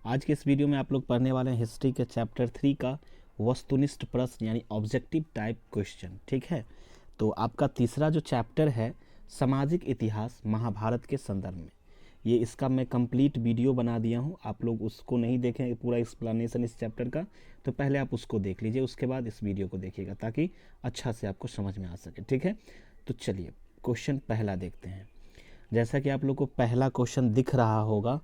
आज के इस वीडियो में आप लोग पढ़ने वाले हैं हिस्ट्री के चैप्टर 3 का वस्तुनिष्ठ प्रश्न यानी ऑब्जेक्टिव टाइप क्वेश्चन। ठीक है, तो आपका तीसरा जो चैप्टर है सामाजिक इतिहास महाभारत के संदर्भ में, ये इसका मैं कंप्लीट वीडियो बना दिया हूँ। आप लोग उसको नहीं देखें पूरा एक्सप्लेनेशन इस चैप्टर का, तो पहले आप उसको देख लीजिए, उसके बाद इस वीडियो को देखिएगा ताकि अच्छा से आपको समझ में आ सके। ठीक है, तो चलिए क्वेश्चन पहला देखते हैं। जैसा कि आप लोग को पहला क्वेश्चन दिख रहा होगा,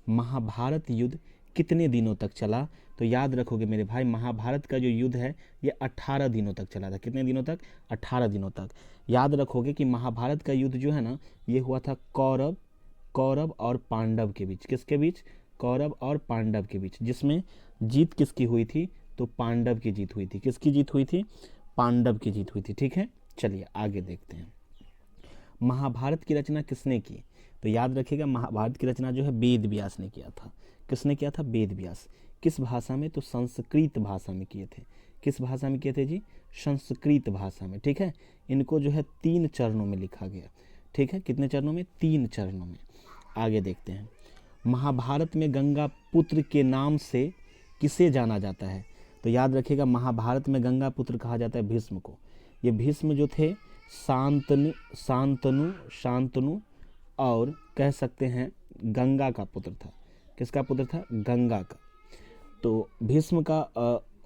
महाभारत युद्ध कितने दिनों तक चला। तो याद रखोगे मेरे भाई, महाभारत का जो युद्ध है ये 18 दिनों तक चला था। कितने दिनों तक? 18 दिनों तक। याद रखोगे कि महाभारत का युद्ध जो है ना, ये हुआ था कौरव और पांडव के बीच। किसके बीच? कौरव और पांडव के बीच, जिसमें जीत किसकी हुई थी? तो पांडव की जीत हुई थी। किसकी जीत हुई थी? पांडव की जीत हुई थी। ठीक है, चलिए आगे देखते हैं। महाभारत की रचना किसने की? तो याद रखिएगा, महाभारत की रचना जो है वेद व्यास ने किया था। किसने किया था? वेद व्यास। किस भाषा में? तो संस्कृत भाषा में किए थे। किस भाषा में किए थे जी? संस्कृत भाषा में। ठीक है, इनको जो है 3 चरणों में लिखा गया। ठीक है, कितने चरणों में? 3 चरणों में। आगे देखते हैं। महाभारत में गंगा पुत्र के नाम से किसे जाना जाता है? तो याद रखिएगा, महाभारत में गंगा पुत्र कहा जाता है भीष्म को। ये भीष्म जो थे शांतनु और कह सकते हैं गंगा का पुत्र था। किसका पुत्र था? गंगा का। तो भीष्म का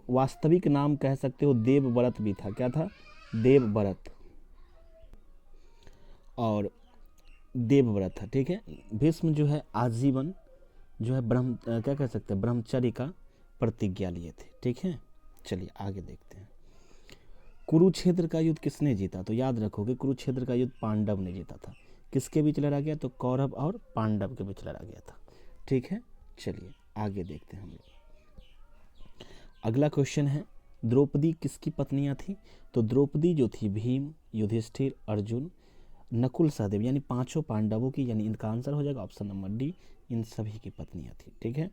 वास्तविक नाम कह सकते हो देवव्रत भी था। क्या था? देवव्रत और देवव्रत था। ठीक है, भीष्म जो है आजीवन जो है क्या कह सकते हैं, ब्रह्मचर्य का प्रतिज्ञा लिए थे। ठीक है, चलिए आगे देखते हैं। कुरुक्षेत्र का युद्ध किसने जीता? तो याद रखोगे, कुरुक्षेत्र का युद्ध पांडव ने जीता था। किसके बीच लड़ा गया? तो कौरव और पांडव के बीच लड़ा गया था। ठीक है, चलिए आगे देखते हैं हम लोग। अगला क्वेश्चन है, द्रौपदी किसकी पत्नियां थी? तो द्रौपदी जो थी भीम, युधिष्ठिर, अर्जुन, नकुल, सहदेव यानी 5 पांडवों की, यानी इनका आंसर हो जाएगा ऑप्शन नंबर डी, इन सभी की पत्नियां थी। ठीक है,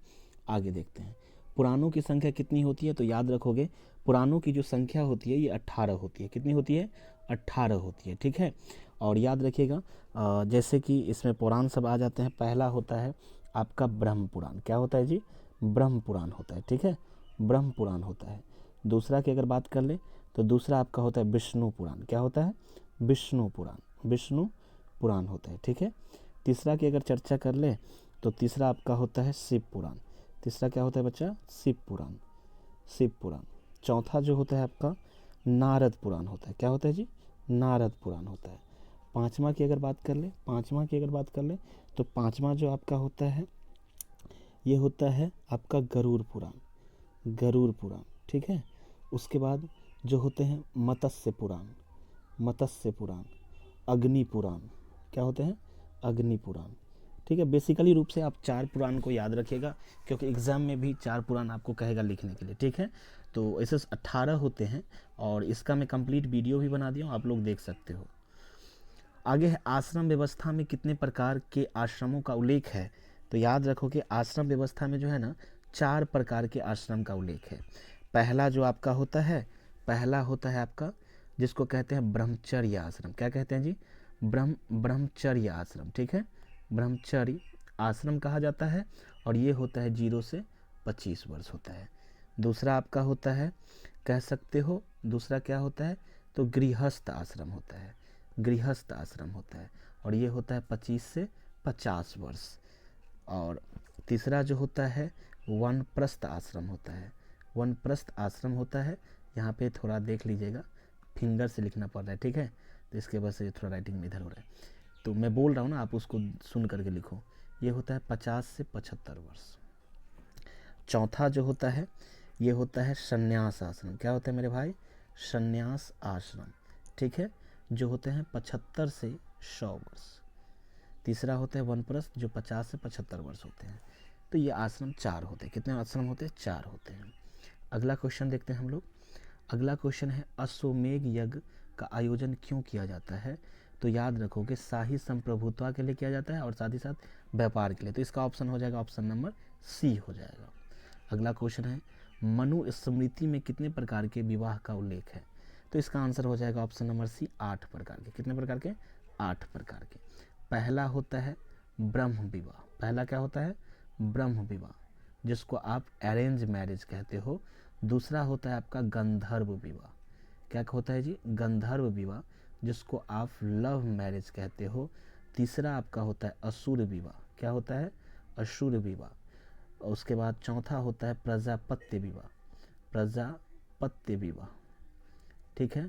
आगे देखते हैं। पुराणों की संख्या कितनी होती है? तो याद रखोगे, पुराणों की जो संख्या होती है ये 18 होती है। कितनी होती है? 18 होती है। ठीक है, और याद रखिएगा जैसे कि इसमें पुराण सब आ जाते हैं। पहला होता है आपका ब्रह्म पुराण। क्या होता है जी? ब्रह्म पुराण होता है। ठीक है, ब्रह्म पुराण होता है। दूसरा की अगर बात कर ले तो दूसरा आपका होता है विष्णु पुराण। क्या होता है? विष्णु पुराण, विष्णु पुराण होता है। ठीक है, तीसरा की अगर चर्चा कर ले तो तीसरा आपका होता है शिव पुराण। तीसरा क्या होता है बच्चा? शिव पुराण, शिव पुराण। चौथा जो होता है आपका नारद पुराण होता है। क्या होता है जी? नारद पुराण होता है। पांचवा की अगर बात कर ले तो पांचवा जो आपका होता है ये होता है आपका गरुड़ पुराण, गरुड़ पुराण। ठीक है, उसके बाद जो होते हैं मत्स्य पुराण, मत्स्य पुराण, अग्नि पुराण। क्या होते हैं? अग्नि पुराण। ठीक है, बेसिकली रूप से आप 4 पुराण को याद रखिएगा, क्योंकि एग्जाम में भी 4 पुराण आपको कहेगा लिखने के लिए। ठीक है, तो ऐसे 18 होते हैं और इसका मैं कंप्लीट वीडियो भी बना दिया हूँ, आप लोग देख सकते हो। आगे है, आश्रम व्यवस्था में कितने प्रकार के आश्रमों का उल्लेख है? तो याद रखो कि आश्रम व्यवस्था में जो है ना 4 प्रकार के आश्रम का उल्लेख है। पहला जो आपका होता है, पहला होता है आपका जिसको कहते हैं ब्रह्मचर्य आश्रम। क्या कहते हैं जी? ब्रह्मचर्य आश्रम। ठीक है, ब्रह्मचर्य आश्रम कहा जाता है और ये होता है 0 से 25 वर्ष होता है। दूसरा आपका होता है, कह सकते हो दूसरा क्या होता है, तो गृहस्थ आश्रम होता है, गृहस्थ आश्रम होता है और ये होता है 25 से 50 वर्ष। और तीसरा जो होता है वानप्रस्थ आश्रम होता है, वानप्रस्थ आश्रम होता है। यहाँ पे थोड़ा देख लीजिएगा, फिंगर से लिखना पड़ रहा है। ठीक है, तो इसके वजह से थोड़ा राइटिंग में इधर हो रहा है, तो मैं बोल रहा हूँ ना, आप उसको सुन करके लिखो। ये होता है 50 से 75 वर्ष। चौथा जो होता है ये होता है संन्यास आश्रम। क्या होता है मेरे भाई? संन्यास आश्रम। ठीक है, जो होते हैं 75 से 100 वर्ष। तीसरा होता है वनप्रस्थ जो 50 से 75 वर्ष होते हैं। तो ये आश्रम 4 होते हैं। कितने आश्रम होते हैं? 4 होते हैं। अगला क्वेश्चन देखते हैं हम लोग। अगला क्वेश्चन है, अश्वमेध यज्ञ का आयोजन क्यों किया जाता है? तो याद रखोगे शाही संप्रभुत्व के लिए किया जाता है और साथ ही साथ व्यापार के लिए। तो इसका ऑप्शन हो जाएगा ऑप्शन नंबर सी हो जाएगा। अगला क्वेश्चन है, मनु स्मृति में कितने प्रकार के विवाह का उल्लेख है? तो इसका आंसर हो जाएगा ऑप्शन नंबर सी, 8 प्रकार के। कितने प्रकार के? 8 प्रकार के। पहला होता है ब्रह्म विवाह। पहला क्या होता है? ब्रह्म विवाह। जिसको आप अरेंज मैरिज कहते हो। दूसरा होता है आपका गंधर्व विवाह। क्या होता है जी? गंधर्व विवाह, जिसको आप लव मैरिज कहते हो। तीसरा आपका होता है असुर विवाह। क्या होता है? असुर विवाह। उसके बाद चौथा होता है प्रजापत्य विवाह। प्रजापत्य विवाह, ठीक है।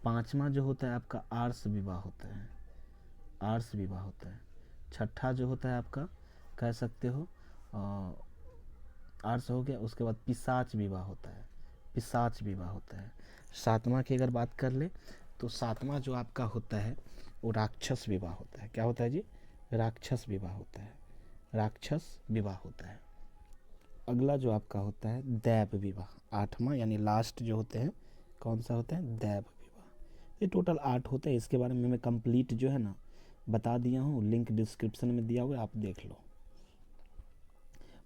पांचवा जो होता है आपका आर्ष विवाह होता है। आर्ष विवाह होता है। छठा जो होता है आपका कह सकते हो आर्ष हो गया। उसके बाद पिशाच विवाह होता है। पिशाच विवाह होता है। सातवां की अगर बात कर ले तो सातवां जो आपका होता है वो राक्षस विवाह होता है। क्या होता है जी? राक्षस विवाह होता है। राक्षस विवाह होता है। अगला जो आपका होता है दैव विवाह। आठवां यानी लास्ट जो होते हैं कौन सा होता है? दैव विवाह। ये टोटल 8 होते हैं। इसके बारे में मैं कंप्लीट जो है ना बता दिया हूँ, लिंक डिस्क्रिप्शन में दिया हुआ है, आप देख लो।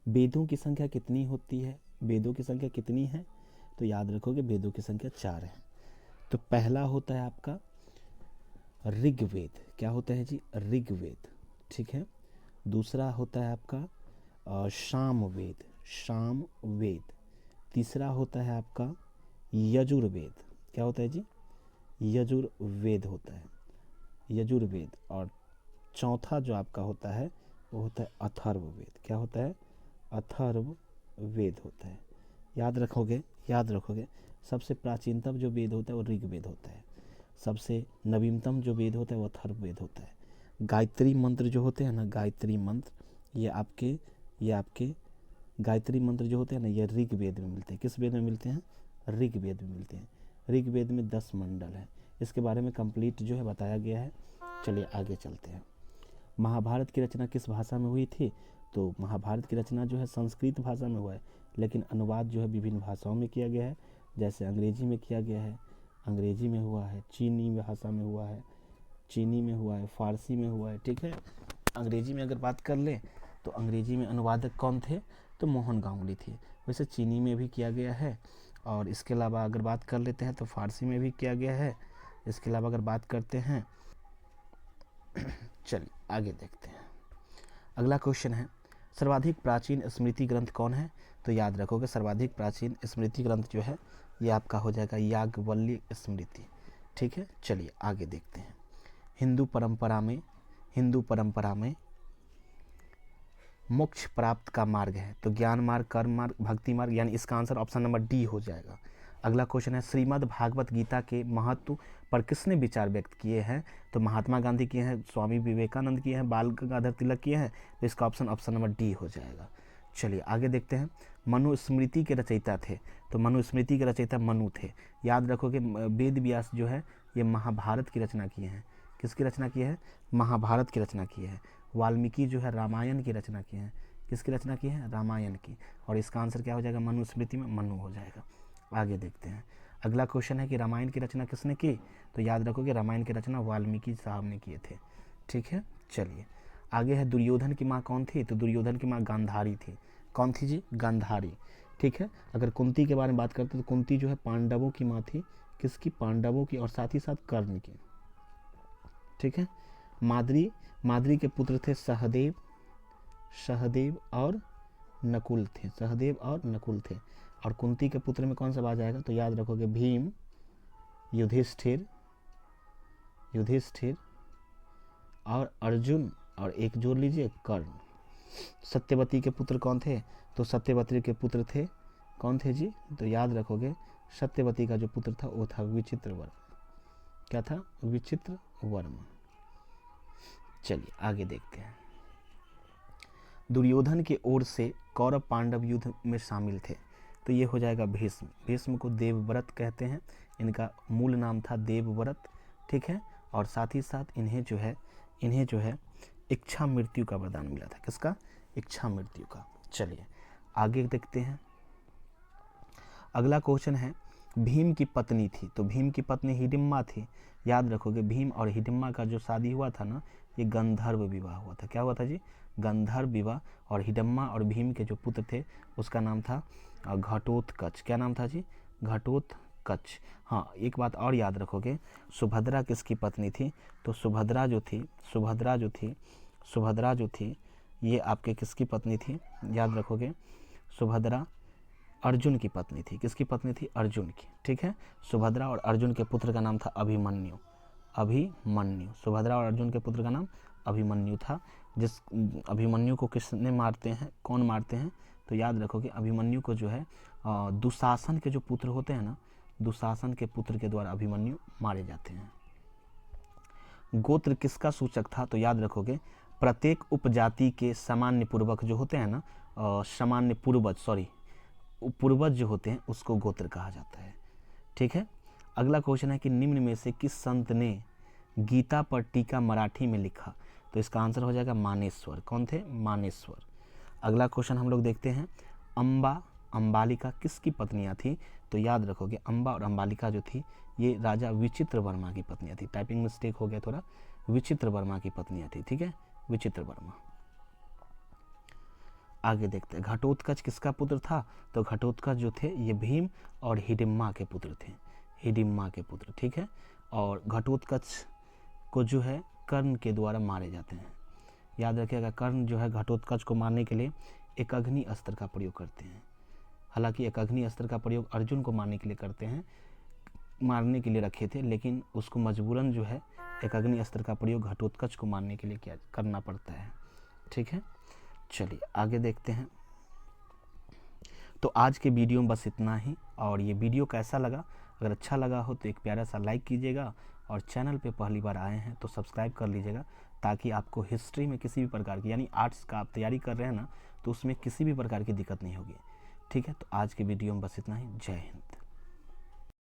वेदों की संख्या कितनी होती है? वेदों की संख्या कितनी है? तो याद रखोगे वेदों की संख्या 4 है। तो पहला होता है आपका ऋग्वेद। क्या होता है जी? ऋग्वेद, ठीक है। दूसरा होता है आपका सामवेद। सामवेद। तीसरा होता है आपका यजुर्वेद। क्या होता है जी? यजुर्वेद होता है। यजुर्वेद। और चौथा जो आपका होता है वो होता है अथर्ववेद। क्या होता है? अथर्ववेद होता है। याद रखोगे, याद रखोगे। सबसे प्राचीनतम जो वेद होता है वो ऋग्वेद होता है। सबसे नवीनतम जो वेद होता है वो अथर्ववेद होता है। गायत्री मंत्र जो होते हैं ना, गायत्री मंत्र, ये आपके गायत्री मंत्र जो होते हैं ना, ये ऋग्वेद में मिलते हैं। किस वेद में मिलते हैं? ऋग्वेद में मिलते हैं। ऋग्वेद में 10 मंडल है। इसके बारे में कंप्लीट जो है बताया गया है। चलिए आगे चलते हैं। महाभारत की रचना किस भाषा में हुई थी? तो महाभारत की रचना जो है संस्कृत भाषा में हुआ है, लेकिन अनुवाद जो है विभिन्न भाषाओं में किया गया है। जैसे अंग्रेजी में किया गया है, अंग्रेजी में हुआ है, चीनी भाषा में हुआ है, चीनी में हुआ है, फारसी में हुआ है, ठीक है। अंग्रेजी में अगर बात कर ले तो अंग्रेजी में अनुवादक कौन थे? तो मोहन गांगुली थे। वैसे चीनी में भी किया गया है। और इसके अलावा अगर बात कर लेते हैं तो फारसी में भी किया गया है। इसके अलावा अगर बात करते हैं चलिए आगे देखते हैं। अगला क्वेश्चन है सर्वाधिक प्राचीन स्मृति ग्रंथ कौन है? तो याद रखोगे सर्वाधिक प्राचीन स्मृति ग्रंथ जो है ये आपका हो जाएगा याज्ञवल्क्य स्मृति, ठीक है। चलिए आगे देखते हैं। हिंदू परंपरा में मोक्ष प्राप्त का मार्ग है। तो ज्ञान मार्ग, कर्म मार्ग, भक्ति मार्ग, यानी इसका आंसर ऑप्शन नंबर डी हो जाएगा। अगला क्वेश्चन है श्रीमद् भागवत गीता के महत्व पर किसने विचार व्यक्त किए हैं? तो महात्मा गांधी किए हैं, स्वामी विवेकानंद किए हैं, बाल गंगाधर तिलक किए हैं। तो इसका ऑप्शन नंबर डी हो जाएगा। चलिए आगे देखते हैं। मनुस्मृति के रचयिता थे। तो मनुस्मृति के रचयिता मनु थे। याद रखोगे वेद व्यास जो है ये महाभारत की रचना किए हैं। किसकी रचना की है? महाभारत की रचना की है। वाल्मीकि जो है रामायण की रचना की है। किसकी रचना की है? रामायण की। और इसका आंसर क्या हो जाएगा? मनुस्मृति में मनु हो जाएगा। आगे देखते हैं। अगला क्वेश्चन है कि रामायण की रचना किसने की? तो याद रखोगे रामायण की रचना वाल्मीकि साहब ने किए थे, ठीक है। चलिए आगे है दुर्योधन की माँ कौन थी? तो दुर्योधन की माँ गांधारी थी। कौन थी जी? गांधारी, ठीक है। अगर कुंती के बारे में बात करते तो कुंती जो है पांडवों की माँ थी। किसकी? पांडवों की, और साथ ही साथ कर्ण की, ठीक है। माद्री के पुत्र थे सहदेव और नकुल थे। सहदेव और नकुल थे। और कुंती के पुत्र में कौन सा आ जाएगा? तो याद रखोगे भीम, युधिष्ठिर और अर्जुन, और एक जोड़ लीजिए कर्ण। सत्यवती के पुत्र कौन थे? तो सत्यवती के पुत्र थे कौन थे जी? तो याद रखोगे सत्यवती का जो पुत्र था वो था विचित्रवर्मा। क्या था? विचित्रवर्मा। चलिए आगे देखते हैं। दुर्योधन के ओर से कौरव पांडव युद्ध में शामिल थे। तो ये हो जाएगा भीष्म। भीष्म को देवव्रत कहते हैं। इनका मूल नाम था देवव्रत, ठीक है। और साथ ही साथ इन्हें जो है इच्छा मृत्यु का वरदान मिला था। किसका? इच्छा मृत्यु का। चलिए आगे देखते हैं। अगला क्वेश्चन है भीम की पत्नी थी। तो भीम की पत्नी हिडिम्बा थी। याद रखोगे भीम और हिडिम्बा का जो शादी हुआ था ना, ये गंधर्व विवाह हुआ था। क्या हुआ था जी? गंधर्व विवाह। और हिडिम्बा और भीम के जो पुत्र थे उसका नाम था घटोत्कच। क्या नाम था जी? घटोत्कच। हाँ, एक बात और याद रखोगे, सुभद्रा किसकी पत्नी थी? तो सुभद्रा जो थी ये आपके किसकी पत्नी थी? याद रखोगे सुभद्रा अर्जुन की पत्नी थी। किसकी पत्नी थी? अर्जुन की। ठीक है, सुभद्रा और अर्जुन के पुत्र का नाम था अभिमन्यु। अभिमन्यु, सुभद्रा और अर्जुन के पुत्र का नाम अभिमन्यु था। जिस अभिमन्यु को किसने मारते हैं, कौन मारते हैं? तो याद रखो कि अभिमन्यु को जो है दुशासन के जो पुत्र होते हैं ना, दुशासन के पुत्र के द्वारा अभिमन्यु मारे जाते हैं। गोत्र किसका सूचक था? तो याद रखोगे प्रत्येक उपजाति के सामान्य पूर्वक जो होते हैं ना, सामान्य पूर्वज, पूर्वज जो होते हैं उसको गोत्र कहा जाता है। ठीक है, अगला क्वेश्चन है कि निम्न में से किस संत ने गीता पर टीका मराठी में लिखा? तो इसका आंसर हो जाएगा मानेश्वर। कौन थे? मानेश्वर। अगला क्वेश्चन हम लोग देखते हैं, अम्बा अम्बालिका किसकी पत्नियां थी? तो याद रखोगे अम्बा और अम्बालिका जो थी ये राजा विचित्र वर्मा की पत्नियां थी। टाइपिंग मिस्टेक हो गया थोड़ा, विचित्र वर्मा की पत्नियां थी। ठीक है, विचित्र वर्मा। आगे देखते हैं, घटोत्कच किसका पुत्र था? तो घटोत्कच जो थे ये भीम और हिडिम्बा के पुत्र थे। हिडिम्बा के पुत्र। ठीक है, और घटोत्कच को जो है कर्ण के द्वारा मारे जाते हैं। याद रखिएगा कर्ण जो है घटोत्कच को मारने के लिए एक अग्नि अस्त्र का प्रयोग करते हैं। हालांकि एक अग्नि अस्त्र का प्रयोग अर्जुन को मारने के लिए करते हैं, मारने के लिए रखे थे, लेकिन उसको मजबूरन जो है एक अग्नि अस्त्र का प्रयोग घटोत्कच को मारने के लिए क्या करना पड़ता है। ठीक है, चलिए आगे देखते हैं। तो आज के वीडियो में बस इतना ही, और ये वीडियो कैसा लगा? अगर अच्छा लगा हो तो एक प्यारा सा लाइक कीजिएगा, और चैनल पे पहली बार आए हैं तो सब्सक्राइब कर लीजिएगा, ताकि आपको हिस्ट्री में किसी भी प्रकार की, यानी आर्ट्स का आप तैयारी कर रहे हैं ना, तो उसमें किसी भी प्रकार की दिक्कत नहीं होगी। ठीक है, तो आज के वीडियो में बस इतना ही। जय हिंद।